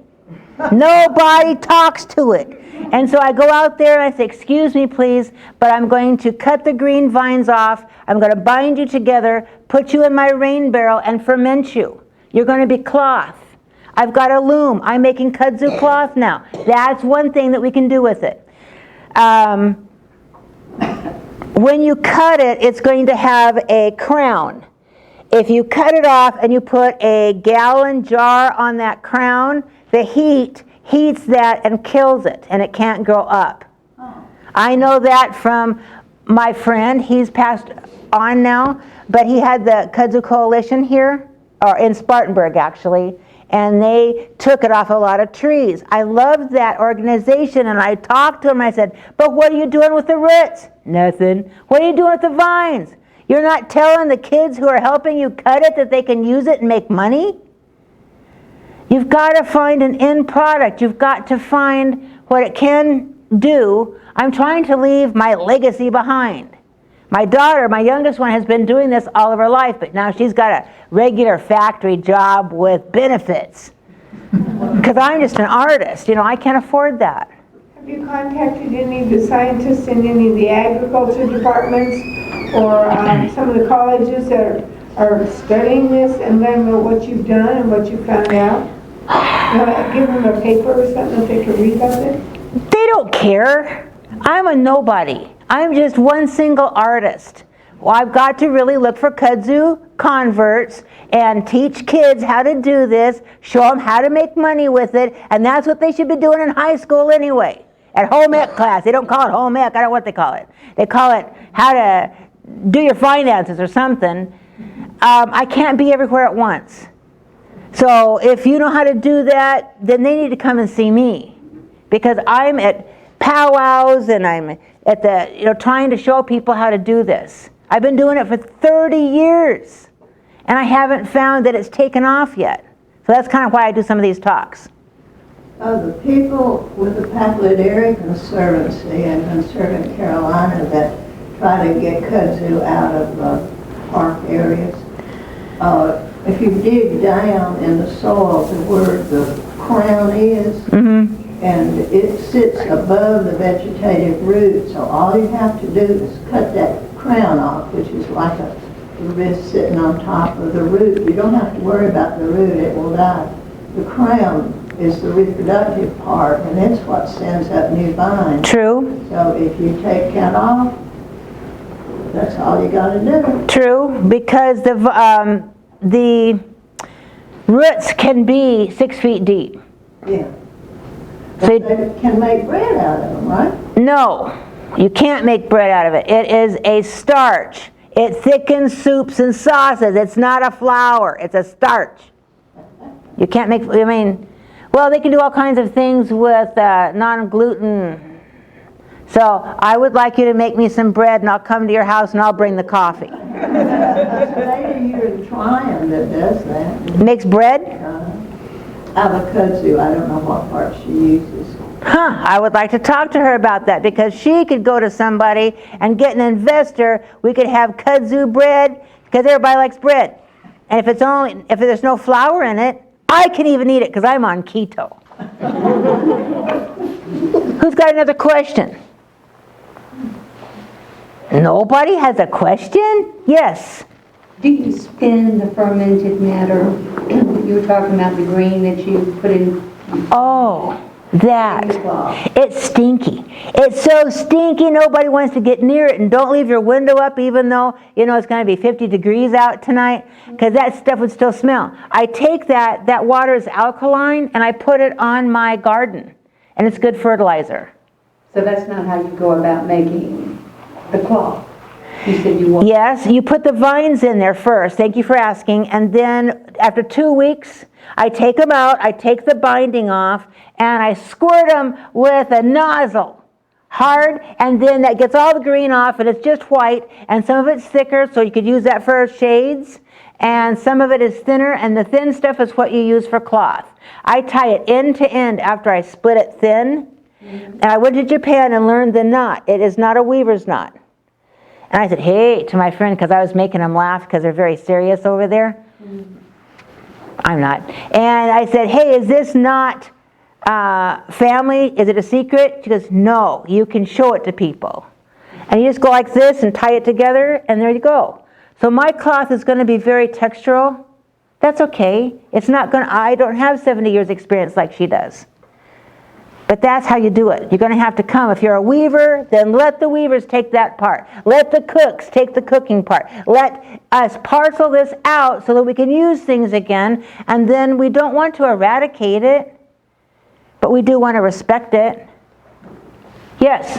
[SPEAKER 1] Nobody talks to it. And so I go out there and I say, excuse me, please, but I'm going to cut the green vines off. I'm going to bind you together, put you in my rain barrel, and ferment you. You're going to be cloth. I've got a loom. I'm making kudzu cloth now. That's one thing that we can do with it. When you cut it, it's going to have a crown. If you cut it off and you put a gallon jar on that crown, the heat heats that and kills it, and it can't grow up. I know that from my friend. He's passed on now, but he had the Kudzu Coalition here, or in Spartanburg actually, and they took it off a lot of trees. I loved that organization, and I talked to him. I said, but what are you doing with the roots? Nothing. What are you doing with the vines? You're not telling the kids who are helping you cut it that they can use it and make money? You've got to find an end product. You've got to find what it can do. I'm trying to leave my legacy behind. My daughter, my youngest one, has been doing this all of her life, but now she's got a regular factory job with benefits. Because I'm just an artist, I can't afford that.
[SPEAKER 7] Have you contacted any of the scientists in any of the agriculture departments or some of the colleges that are studying this and letting them know what you've done and what you found out? Give them a paper or something that they can read about it?
[SPEAKER 1] They don't care. I'm a nobody. I'm just one single artist. Well, I've got to really look for kudzu converts and teach kids how to do this, show them how to make money with it, and that's what they should be doing in high school anyway. At home ec class. They don't call it home ec, I don't know what they call it. They call it how to do your finances or something. I can't be everywhere at once. So if you know how to do that, then they need to come and see me. Because I'm at powwows and I'm at the, trying to show people how to do this. I've been doing it for 30 years. And I haven't found that it's taken off yet. So that's kind of why I do some of these talks.
[SPEAKER 5] The people with the Packlet Area Conservancy and Conserving Carolina that try to get kudzu out of park areas, if you dig down in the soil to where the crown is, and it sits above the vegetative root, so all you have to do is cut that crown off, which is like a wrist sitting on top of the root. You don't have to worry about the root, it will die. The crown is the reproductive part, and it's what sends up new vines.
[SPEAKER 1] True.
[SPEAKER 5] So if you take that off, that's all you got to do.
[SPEAKER 1] True, because the roots can be 6 feet deep.
[SPEAKER 5] Yeah.
[SPEAKER 1] So
[SPEAKER 5] They can make bread out of them, right?
[SPEAKER 1] no, you can't make bread out of it. It is a starch. It thickens soups and sauces. It's not a flour. It's a starch. You can't make, well, they can do all kinds of things with non-gluten. So I would like you to make me some bread, and I'll come to your house and I'll bring the coffee.
[SPEAKER 5] Maybe you're trying that does that.
[SPEAKER 1] Makes bread?
[SPEAKER 5] Out of kudzu, I don't know what part she uses.
[SPEAKER 1] I would like to talk to her about that, because she could go to somebody and get an investor. We could have kudzu bread, because everybody likes bread. And if there's no flour in it, I can even eat it because I'm on keto. Who's got another question? Nobody has a question? Yes.
[SPEAKER 3] Do you spin the fermented matter? You were talking about the grain that you put in.
[SPEAKER 1] Oh, that. It's stinky. It's so stinky nobody wants to get near it. And don't leave your window up even though it's going to be 50 degrees out tonight, because that stuff would still smell. I take that water is alkaline, and I put it on my garden, and it's good fertilizer.
[SPEAKER 3] So that's not how you go about making the cloth. You said you want.
[SPEAKER 1] Yes, you put the vines in there first. Thank you for asking. And then after 2 weeks, I take them out, I take the binding off, and I squirt them with a nozzle, hard, and then that gets all the green off, and it's just white, and some of it's thicker, so you could use that for shades, and some of it is thinner, and the thin stuff is what you use for cloth. I tie it end to end after I split it thin, and I went to Japan and learned the knot. It is not a weaver's knot. And I said, hey, to my friend, because I was making them laugh because they're very serious over there. I'm not. And I said, hey, is this not family? Is it a secret? She goes, no, you can show it to people. And you just go like this and tie it together, and there you go. So my cloth is going to be very textural. That's okay. I don't have 70 years experience like she does. But that's how you do it. You're going to have to come. If you're a weaver, then let the weavers take that part. Let the cooks take the cooking part. Let us parcel this out so that we can use things again. And then we don't want to eradicate it, but we do want to respect it. Yes?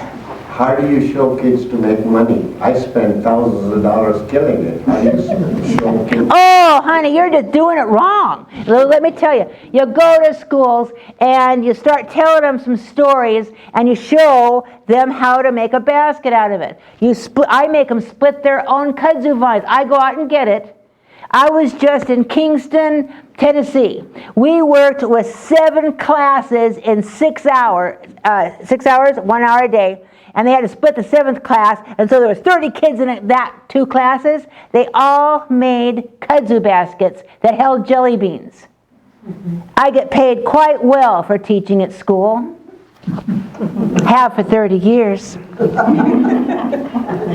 [SPEAKER 6] How do you show kids to make money? I spend thousands of dollars killing it. How do you show kids?
[SPEAKER 1] Oh, honey, you're just doing it wrong. Let me tell you. You go to schools and you start telling them some stories and you show them how to make a basket out of it. I make them split their own kudzu vines. I go out and get it. I was just in Kingston, Tennessee. We worked with 7 classes in 6 hours, 1 hour a day, and they had to split the 7th class, and so there was 30 kids in that 2 classes. They all made kudzu baskets that held jelly beans. I get paid quite well for teaching at school. Have for 30 years.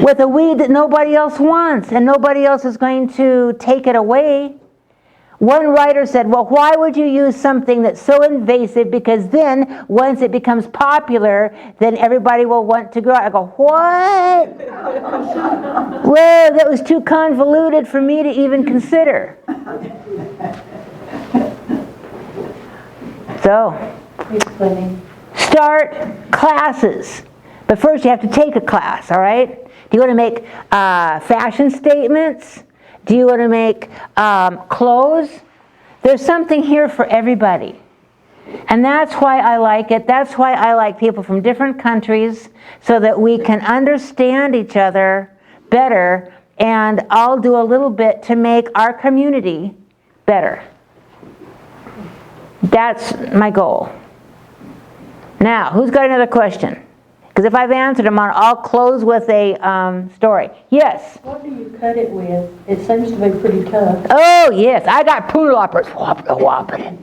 [SPEAKER 1] With a weed that nobody else wants, and nobody else is going to take it away. One writer said, well, why would you use something that's so invasive? Because then, once it becomes popular, then everybody will want to grow it. I go, what? Well, that was too convoluted for me to even consider. So, start classes. But first you have to take a class, all right? Do you want to make fashion statements? Do you want to make clothes? There's something here for everybody. And that's why I like it. That's why I like people from different countries, so that we can understand each other better, and I'll do a little bit to make our community better. That's my goal. Now, who's got another question? Because if I've answered them, I'll close with a story. Yes?
[SPEAKER 2] What do you cut it with? It seems to be pretty tough.
[SPEAKER 1] Oh, yes. I got poodle loppers. Whopping it.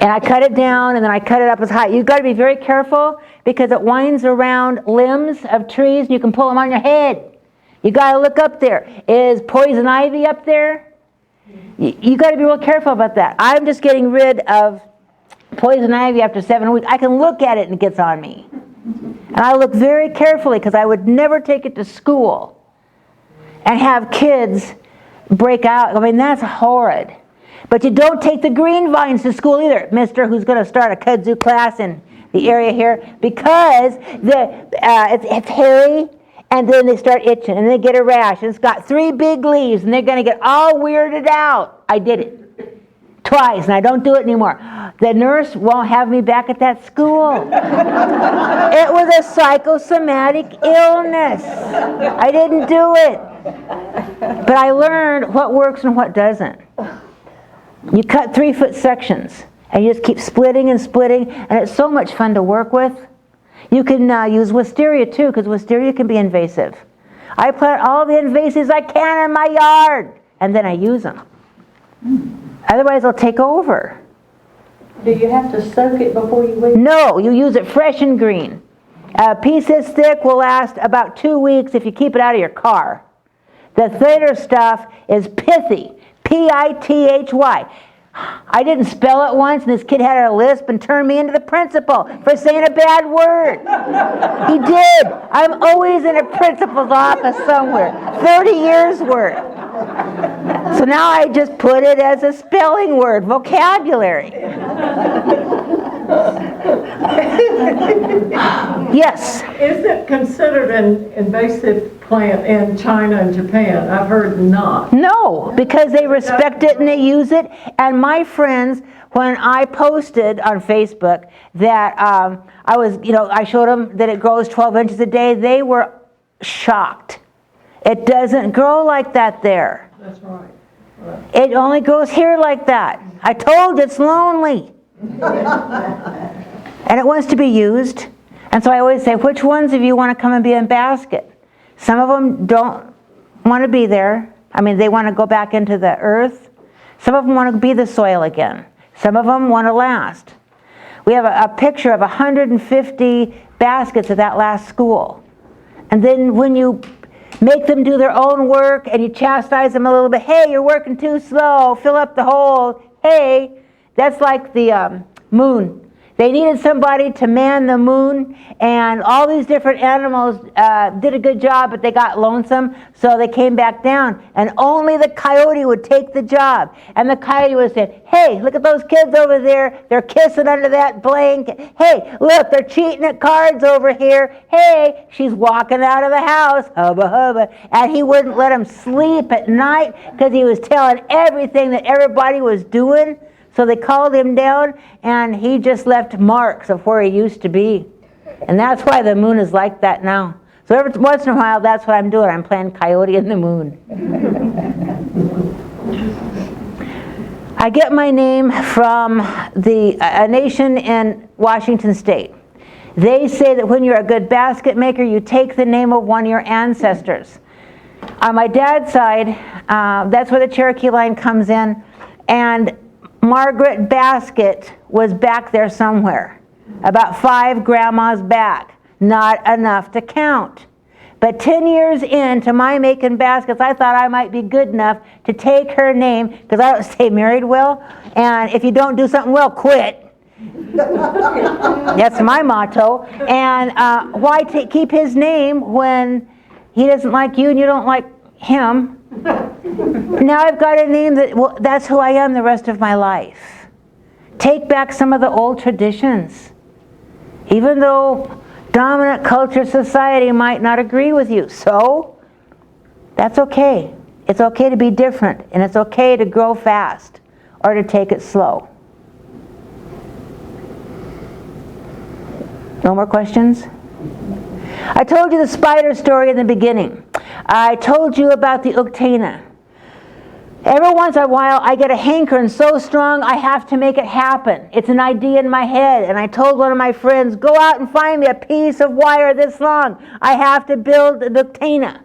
[SPEAKER 1] And I cut it down, and then I cut it up as high. You've got to be very careful, because it winds around limbs of trees, and you can pull them on your head. You got to look up there. Is poison ivy up there? You got to be real careful about that. I'm just getting rid of poison ivy after 7 weeks. I can look at it and it gets on me. And I look very carefully, because I would never take it to school and have kids break out. I mean, that's horrid. But you don't take the green vines to school either, mister, who's going to start a kudzu class in the area here, because it's hairy, and then they start itching, and they get a rash, and it's got 3 big leaves, and they're going to get all weirded out. I did it twice, and I don't do it anymore. The nurse won't have me back at that school. It was a psychosomatic illness. I didn't do it. But I learned what works and what doesn't. You cut 3-foot sections, and you just keep splitting and splitting, and it's so much fun to work with. You can use wisteria too, because wisteria can be invasive. I plant all the invasives I can in my yard, and then I use them. Otherwise, they'll take over.
[SPEAKER 2] Do you have to soak it before you weed?
[SPEAKER 1] No, you use it fresh and green. A piece this thick will last about 2 weeks if you keep it out of your car. The thinner stuff is pithy, P-I-T-H-Y. I didn't spell it once, and this kid had a lisp and turned me into the principal for saying a bad word. He did. I'm always in a principal's office somewhere. 30 years worth. So now I just put it as a spelling word, vocabulary. Yes?
[SPEAKER 8] Is it considered an invasive plant in China and Japan? I've heard not.
[SPEAKER 1] No, because they respect it and they use it. And my friends, when I posted on Facebook that I showed them that it grows 12 inches a day, they were shocked. It doesn't grow like that there.
[SPEAKER 8] That's right.
[SPEAKER 1] It only grows here like that. I told you it's lonely. And it wants to be used. And so I always say, which ones of you want to come and be in basket? Some of them don't want to be there. I mean, they want to go back into the earth. Some of them want to be the soil again. Some of them want to last. We have a picture of 150 baskets at that last school. And then when you make them do their own work and you chastise them a little bit, hey, you're working too slow, fill up the hole, hey, that's like the moon. They needed somebody to man the moon, and all these different animals did a good job, but they got lonesome, so they came back down, and only the coyote would take the job. And the coyote would say, hey, look at those kids over there, they're kissing under that blanket. Hey, look, they're cheating at cards over here. Hey, she's walking out of the house, hubba hubba. And he wouldn't let them sleep at night, because he was telling everything that everybody was doing. So they called him down, and he just left marks of where he used to be. And that's why the moon is like that now. So every once in a while, that's what I'm doing. I'm playing Coyote in the Moon. I get my name from a nation in Washington State. They say that when you're a good basket maker, you take the name of one of your ancestors. On my dad's side, that's where the Cherokee line comes in, and Margaret Basket was back there somewhere, about 5 grandmas back, not enough to count. But 10 years into my making baskets, I thought I might be good enough to take her name, because I don't stay married well, and if you don't do something well, quit. That's my motto. And why keep his name when he doesn't like you and you don't like him? Now I've got a name that's who I am the rest of my life. Take back some of the old traditions. Even though dominant culture society might not agree with you. So, that's okay. It's okay to be different, and it's okay to grow fast or to take it slow. No more questions? I told you the spider story in the beginning. I told you about the Uktana. Every once in a while, I get a hankering so strong, I have to make it happen. It's an idea in my head, and I told one of my friends, go out and find me a piece of wire this long. I have to build the Uktana.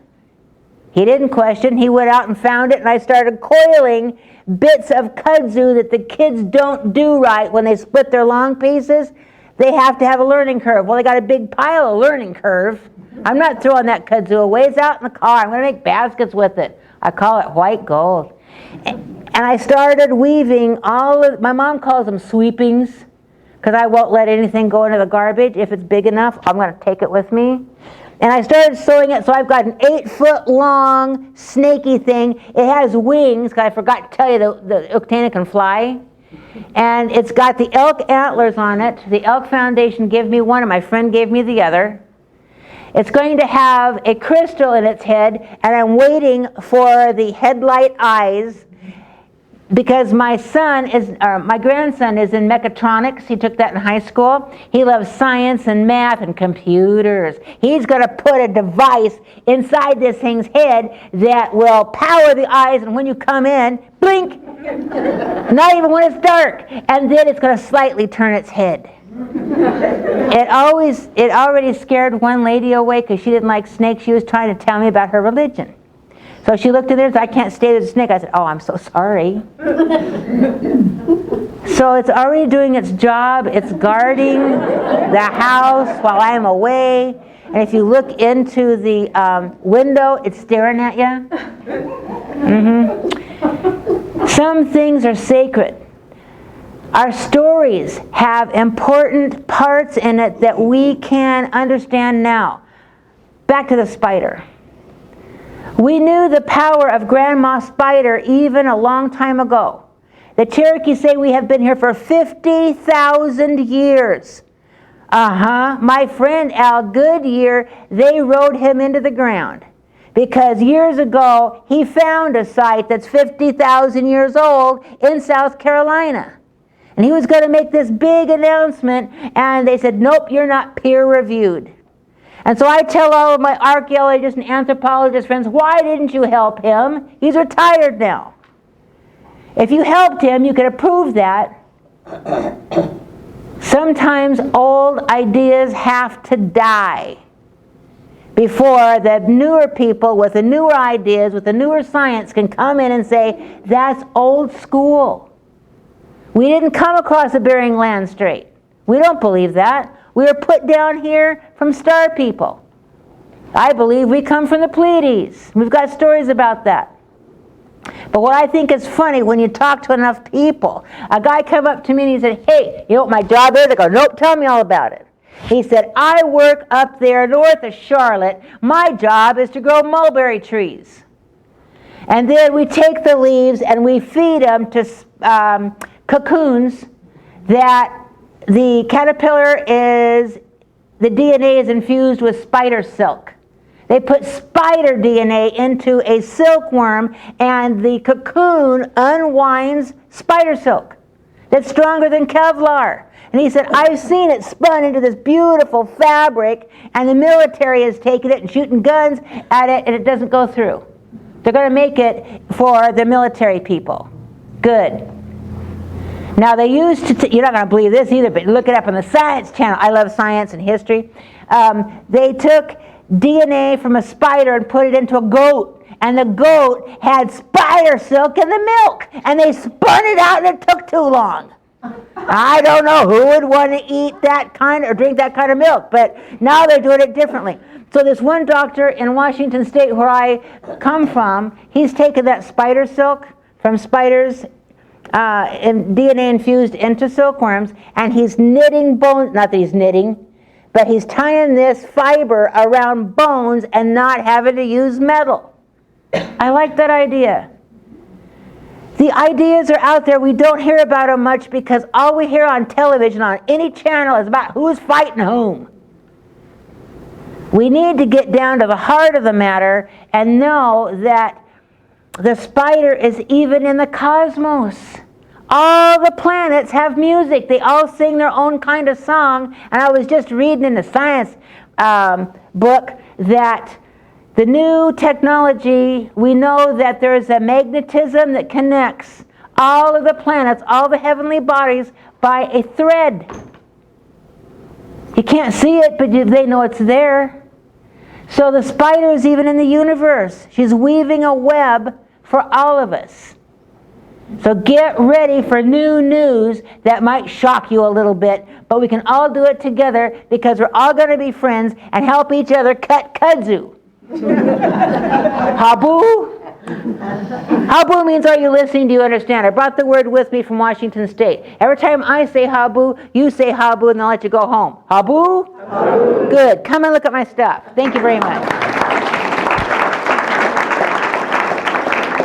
[SPEAKER 1] He didn't question. He went out and found it, and I started coiling bits of kudzu that the kids don't do right when they split their long pieces. They have to have a learning curve. Well, they got a big pile of learning curve. I'm not throwing that kudzu away. It's out in the car. I'm going to make baskets with it. I call it white gold. And I started weaving my mom calls them sweepings, because I won't let anything go into the garbage. If it's big enough, I'm going to take it with me. And I started sewing it, so I've got an 8-foot long snaky thing. It has wings, because I forgot to tell you the Uktana can fly. And it's got the elk antlers on it. The Elk Foundation gave me one, and my friend gave me the other. It's going to have a crystal in its head, and I'm waiting for the headlight eyes, because my grandson is in mechatronics. He took that in high school. He loves science and math and computers. He's going to put a device inside this thing's head that will power the eyes, and when you come in, blink, not even when it's dark, and then it's going to slightly turn its head. It already scared one lady away because she didn't like snakes. She was trying to tell me about her religion. So she looked in there and said, I can't stay with a snake. I said, oh, I'm so sorry. So it's already doing its job. It's guarding the house while I'm away. And if you look into the window, it's staring at you. Some things are sacred. Our stories have important parts in it that we can understand now. Back to the spider. We knew the power of Grandma Spider even a long time ago. The Cherokee say we have been here for 50,000 years. My friend Al Goodyear, they rode him into the ground. Because years ago, he found a site that's 50,000 years old in South Carolina. And he was going to make this big announcement, and they said, nope, you're not peer-reviewed. And so I tell all of my archaeologists and anthropologist friends, why didn't you help him? He's retired now. If you helped him, you could have proved that. Sometimes old ideas have to die before the newer people with the newer ideas, with the newer science can come in and say, that's old school. We didn't come across the Bering Land Strait. We don't believe that. We were put down here from star people. I believe we come from the Pleiades. We've got stories about that. But what I think is funny, when you talk to enough people, a guy came up to me and he said, hey, you know what my job is? I go, nope, tell me all about it. He said, I work up there north of Charlotte. My job is to grow mulberry trees. And then we take the leaves and we feed them to cocoons that the caterpillar the DNA is infused with spider silk. They put spider DNA into a silkworm, and the cocoon unwinds spider silk that's stronger than Kevlar. And he said, I've seen it spun into this beautiful fabric, and the military has taken it and shooting guns at it, and it doesn't go through. They're going to make it for the military people. Good. Now they used to, you're not going to believe this either, but look it up on the Science Channel. I love science and history. They took DNA from a spider and put it into a goat. And the goat had spider silk in the milk. And they spun it out and it took too long. I don't know who would want to eat that kind or drink that kind of milk, but now they're doing it differently. So this one doctor in Washington State where I come from, he's taken that spider silk from spiders and DNA infused into silkworms, and he's knitting bones, not that he's knitting, but he's tying this fiber around bones and not having to use metal. I like that idea. The ideas are out there. We don't hear about them much because all we hear on television, on any channel, is about who's fighting whom. We need to get down to the heart of the matter and know that the spider is even in the cosmos. All the planets have music. They all sing their own kind of song. And I was just reading in the science book that the new technology, we know that there is a magnetism that connects all of the planets, all the heavenly bodies, by a thread. You can't see it, but they know it's there. So the spider is even in the universe. She's weaving a web for all of us. So get ready for new news that might shock you a little bit, but we can all do it together because we're all going to be friends and help each other cut kudzu. Habu? Habu means, are you listening? Do you understand? I brought the word with me from Washington State. Every time I say habu, you say habu, and they'll let you go home. Habu? Habu. Good. Come and look at my stuff. Thank you very much.